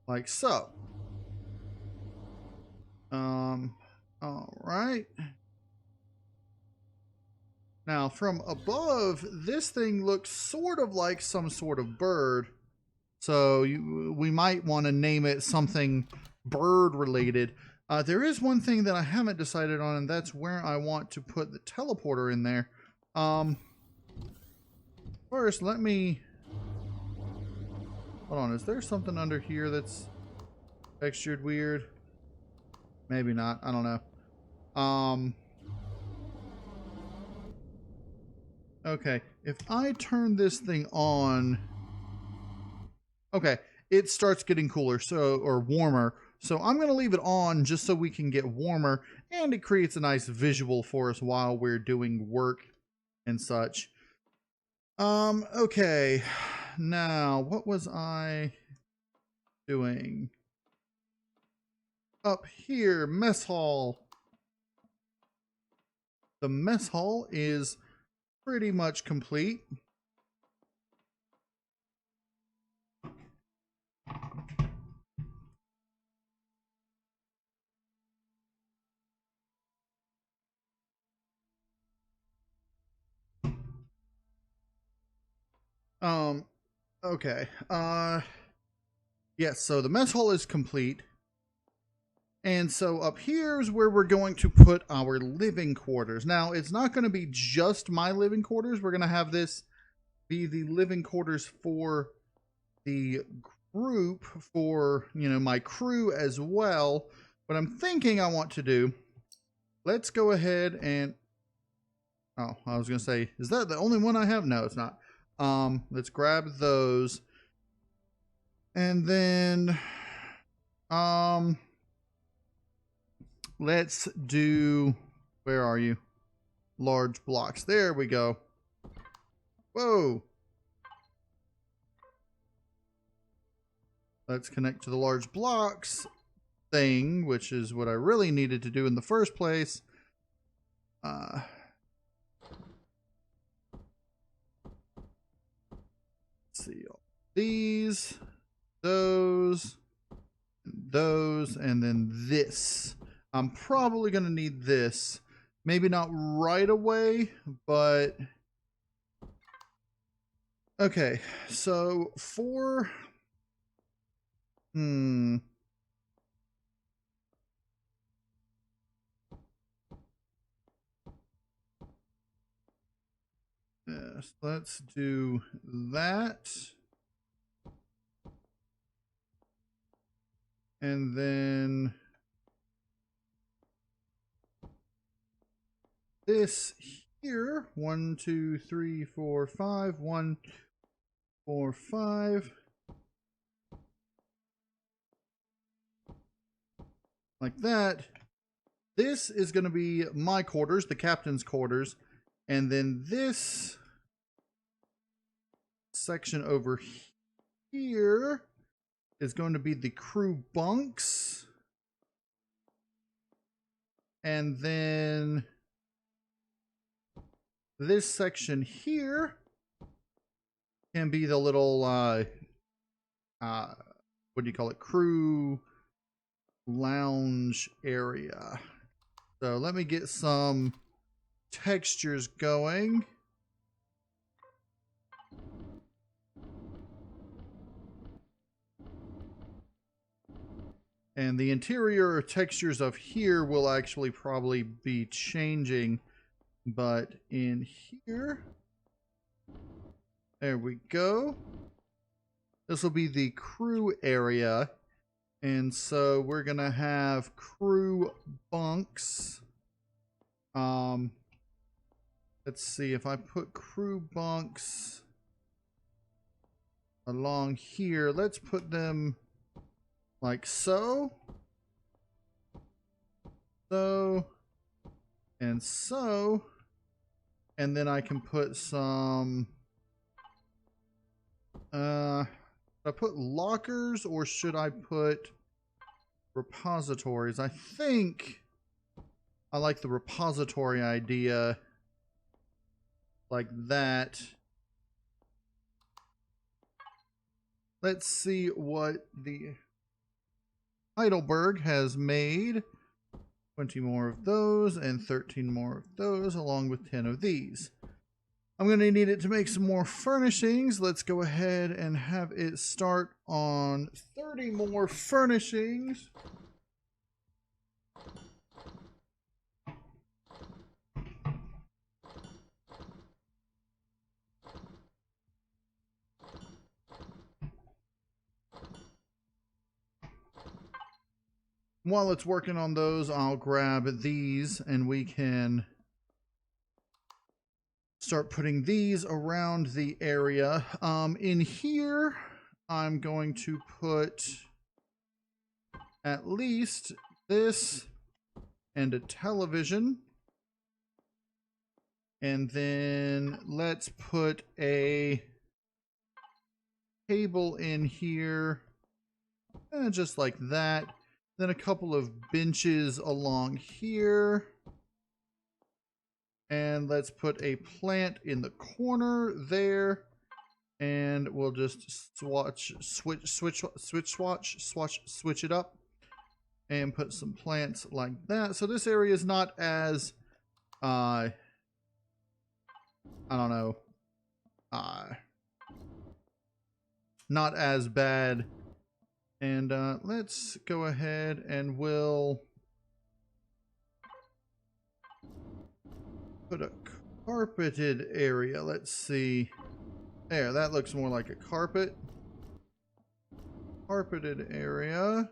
A: like so. All right. Now from above, this thing looks sort of like some sort of bird. So we might want to name it something bird related. There is one thing that I haven't decided on, and that's where I want to put the teleporter in there. First, let me, hold on, is there something under here that's textured weird? Maybe not, I don't know. Okay, if I turn this thing on, okay, it starts getting cooler, or warmer. So I'm going to leave it on just so we can get warmer, and it creates a nice visual for us while we're doing work and such. Okay, now what was I doing? Up here, mess hall. The mess hall is pretty much complete. Okay. Yes, so the mess hall is complete. And so up here is where we're going to put our living quarters. Now, it's not going to be just my living quarters. We're going to have this be the living quarters for the group, for, my crew as well. What I'm thinking I want to do, let's go ahead and, oh, I was going to say, is that the only one I have? No, it's not. Let's grab those. And then, let's do, where are you? Large blocks. There we go. Whoa. Let's connect to the large blocks thing, which is what I really needed to do in the first place. Let's see. These, those, and then this. I'm probably going to need this. Maybe not right away, but... Okay, so for... this. Let's do that. And then this here, 1, 2, 3, 4, 5, 1, 4, 5. Like that. This is going to be my quarters, the captain's quarters. And then this section over here is going to be the crew bunks. And then this section here can be the little, what do you call it? Crew lounge area. So let me get some textures going. And the interior textures of here will actually probably be changing. But in here, there we go. This will be the crew area. And so we're going to have crew bunks. Let's see if I put crew bunks along here. Let's put them like so. So. And so. And then I can put some, should I put lockers or should I put repositories? I think I like the repository idea like that. Let's see what the Heidelberg has made. 20 more of those and 13 more of those along with 10 of these. I'm going to need it to make some more furnishings. Let's go ahead and have it start on 30 more furnishings. While it's working on those, I'll grab these and we can start putting these around the area. In here, I'm going to put at least this and a television. And then let's put a table in here, just like that. Then a couple of benches along here. And let's put a plant in the corner there. And we'll just switch it up. And put some plants like that. So this area is not as, I don't know, not as bad. And let's go ahead and we'll put a carpeted area. Let's see. There, that looks more like a carpet. Carpeted area.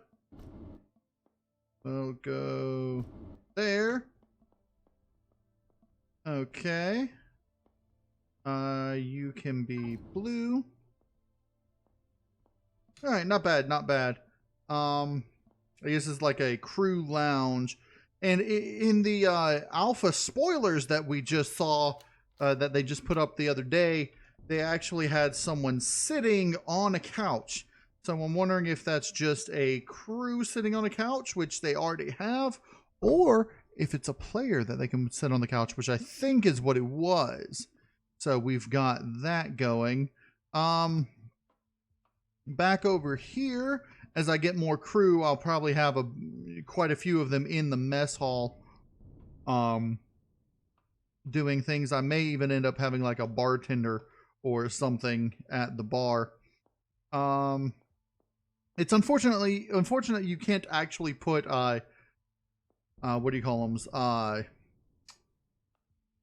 A: We'll go there. Okay. You can be blue. All right, not bad, not bad. I guess it's like a crew lounge. And in the alpha spoilers that we just saw, that they just put up the other day, they actually had someone sitting on a couch. So I'm wondering if that's just a crew sitting on a couch, which they already have, or if it's a player that they can sit on the couch, which I think is what it was. So we've got that going. Back over here, as I get more crew, I'll probably have quite a few of them in the mess hall doing things. I may even end up having like a bartender or something at the bar. It's unfortunate you can't actually put what do you call them?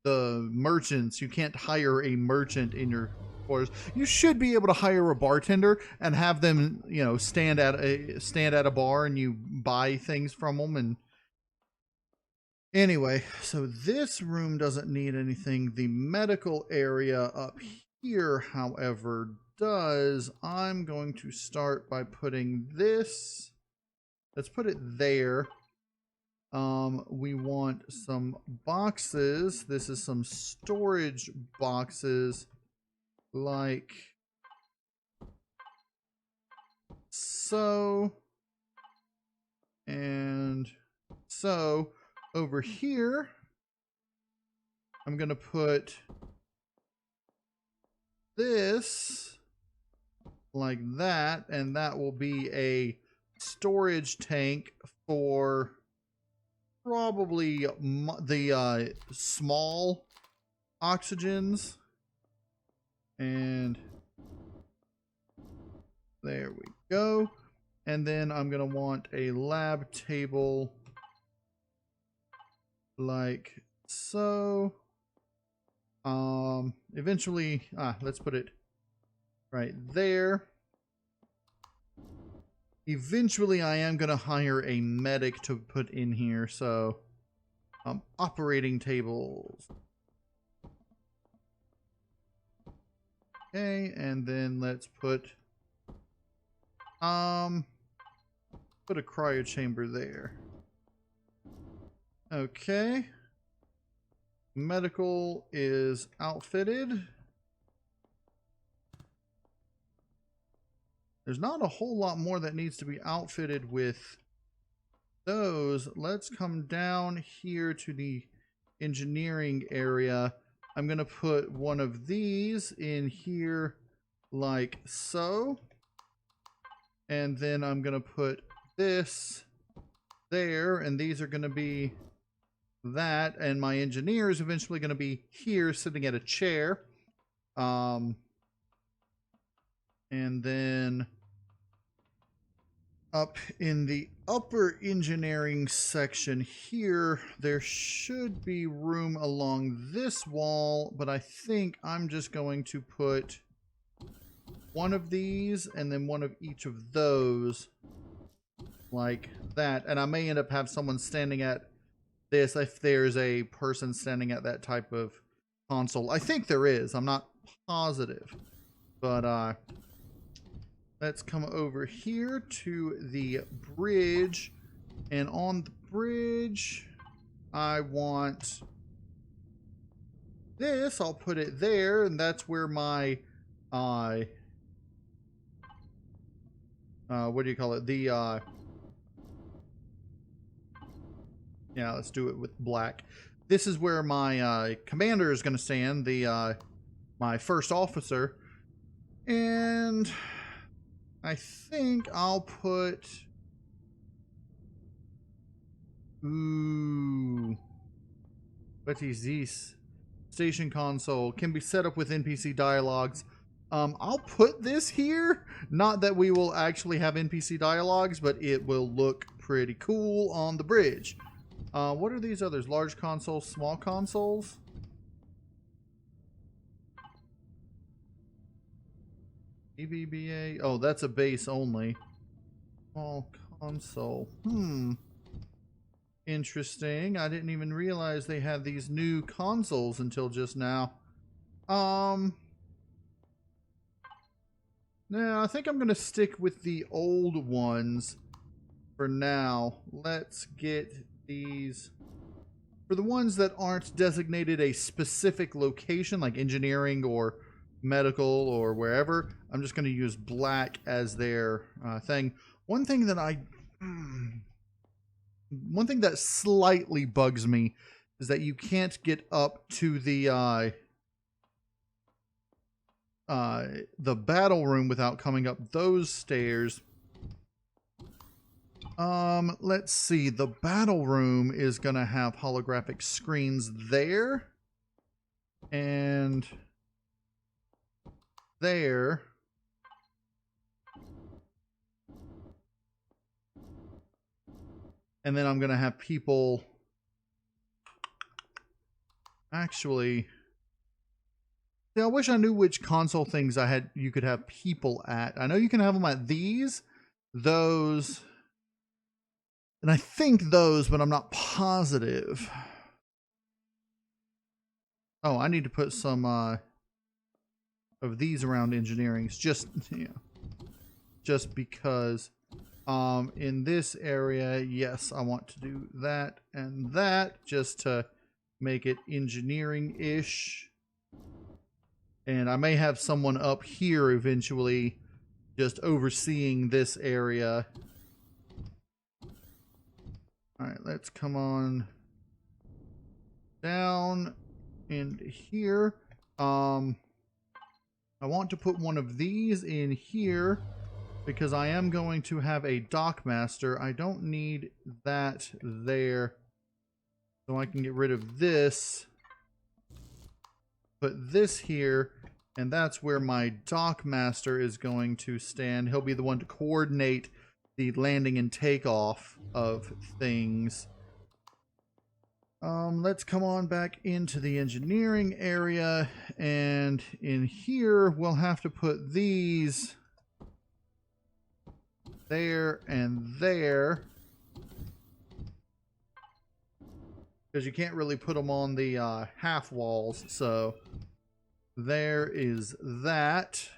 A: the merchants. You can't hire a merchant in your quarters. You should be able to hire a bartender and have them, you know, stand at a bar and you buy things from them. And anyway, so this room doesn't need anything. The medical area up here, however, does. I'm going to start by putting this. Let's put it there. We want some boxes. This is some storage boxes like so. And so over here, I'm going to put this like that, and that will be a storage tank for probably the small oxygens. And there we go. And then I'm going to want a lab table like so. Eventually, let's put it right there. Eventually, I am going to hire a medic to put in here. So, operating tables. Okay, and then let's put a cryo chamber there. Okay. Medical is outfitted. There's not a whole lot more that needs to be outfitted with those. Let's come down here to the engineering area. I'm going to put one of these in here like so. And then I'm going to put this there. And these are going to be that. And my engineer is eventually going to be here sitting at a chair. And then up in the upper engineering section here, there should be room along this wall, but I think I'm just going to put one of these and then one of each of those like that. And I may end up have someone standing at this if there's a person standing at that type of console. I think there is. I'm not positive. But let's come over here to the bridge. And on the bridge, I want this. I'll put it there. And that's where my, what do you call it? The, yeah, let's do it with black. This is where my commander is going to stand, the my first officer. And I think I'll put... Ooh. What is this? Station console. Can be set up with NPC dialogues. I'll put this here. Not that we will actually have NPC dialogues, but it will look pretty cool on the bridge. What are these others? Large consoles, small consoles? EVBA. Oh, that's a base only. Small console. Interesting. I didn't even realize they had these new consoles until just now. No, I think I'm going to stick with the old ones for now. Let's get these. For the ones that aren't designated a specific location, like engineering or medical or wherever, I'm just going to use black as their thing. One thing that slightly bugs me is that you can't get up to the battle room without coming up those stairs. Let's see. The battle room is going to have holographic screens there. And there. And then I'm going to have people Actually, see, I wish I knew which console things you could have people at. I know you can have them at these, those, and I think those, but I'm not positive. Oh, I need to put some of these around engineering, just just because. In this area, yes, I want to do that and that just to make it engineering-ish. And I may have someone up here eventually just overseeing this area. Alright, let's come on down into here. I want to put one of these in here because I am going to have a dock master. I don't need that there. So I can get rid of this. Put this here, and that's where my dock master is going to stand. He'll be the one to coordinate the landing and takeoff of things. Let's come on back into the engineering area, and in here we'll have to put these there and there, because you can't really put them on the half walls. So there is that.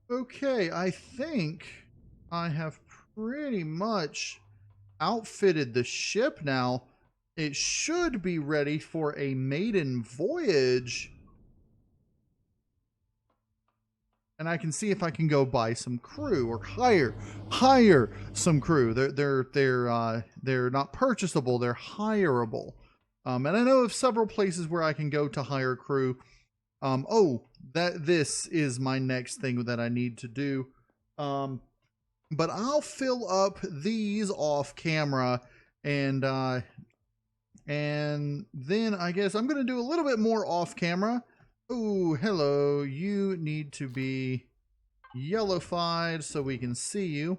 A: Okay, I think I have pretty much outfitted the ship now. It should be ready for a maiden voyage. And I can see if I can go buy some crew or hire some crew. They're not purchasable, they're hireable. And I know of several places where I can go to hire crew. This is my next thing that I need to do. But I'll fill up these off camera, and then I guess I'm going to do a little bit more off camera. Oh, hello. You need to be yellowified so we can see you.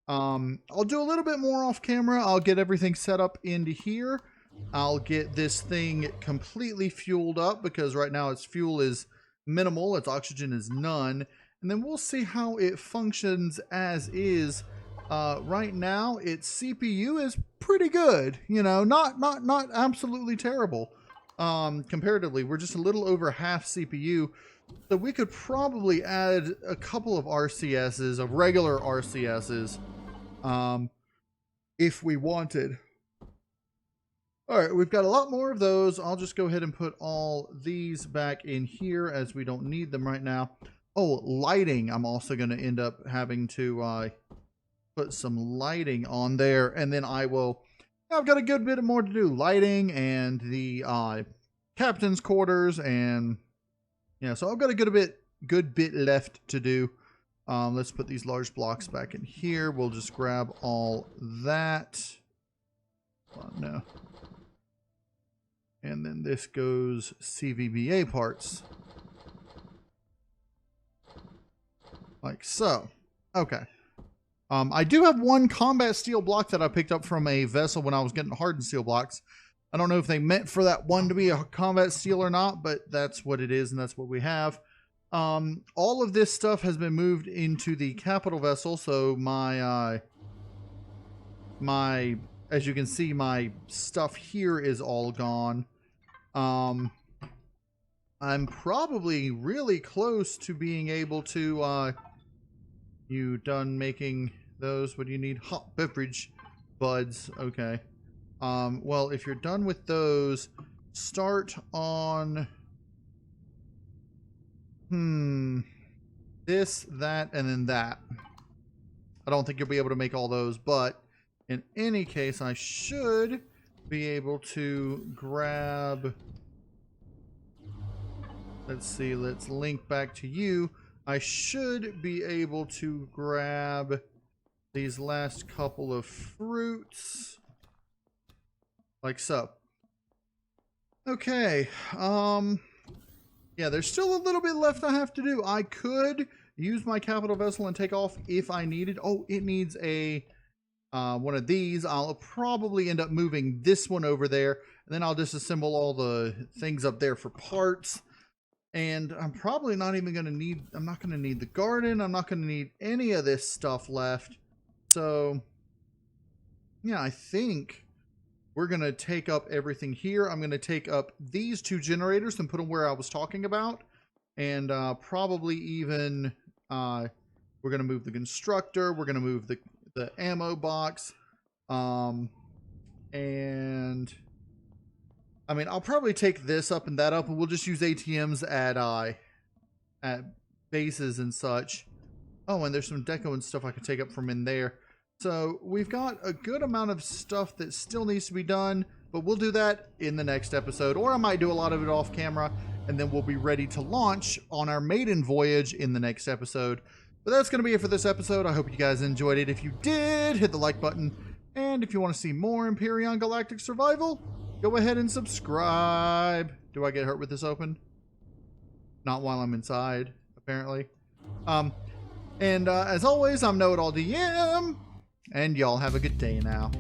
A: I'll do a little bit more off camera. I'll get everything set up into here. I'll get this thing completely fueled up because right now its fuel is minimal. Its oxygen is none. And then we'll see how it functions as is. Right now, its CPU is pretty good. You know, not absolutely terrible. Comparatively, we're just a little over half CPU. So we could probably add a couple of RCSs, of regular RCSs, if we wanted. All right, we've got a lot more of those. I'll just go ahead and put all these back in here as we don't need them right now. Oh, lighting. I'm also going to end up having to put some lighting on there. And then I've got a good bit more to do. Lighting and the captain's quarters. And yeah, so I've got a good bit left to do. Let's put these large blocks back in here. We'll just grab all that. No. And then this goes CVBA parts. Like so. Okay. I do have one combat steel block that I picked up from a vessel when I was getting hardened steel blocks. I don't know if they meant for that one to be a combat steel or not, but that's what it is and that's what we have. All of this stuff has been moved into the capital vessel, so my as you can see, my stuff here is all gone. I'm probably really close to being able to, you done making those? What do you need? Hot beverage buds. Okay. Well, if you're done with those, start on, this, that, and then that. I don't think you'll be able to make all those, but in any case, I should be able to grab, let's see, let's link back to you. I should be able to grab these last couple of fruits, like so. Okay, yeah, there's still a little bit left I have to do. I could use my capital vessel and take off if I needed. Oh, it needs a one of these. I'll probably end up moving this one over there, and then I'll disassemble all the things up there for parts. And I'm probably not even going to need, I'm not going to need the garden. I'm not going to need any of this stuff left. So, yeah, I think we're going to take up everything here. I'm going to take up these 2 generators and put them where I was talking about. And probably even, we're going to move the constructor. We're going to move the ammo box. And I mean, I'll probably take this up and that up, and we'll just use ATMs at bases and such. Oh, and there's some deco and stuff I can take up from in there. So we've got a good amount of stuff that still needs to be done, but we'll do that in the next episode, or I might do a lot of it off camera, and then we'll be ready to launch on our maiden voyage in the next episode. But that's going to be it for this episode. I hope you guys enjoyed it. If you did, hit the like button. And if you want to see more Empyrion Galactic Survival, go ahead and subscribe. Do I get hurt with this open? Not while I'm inside, apparently. As always, I'm KnowItAllDM, and y'all have a good day now.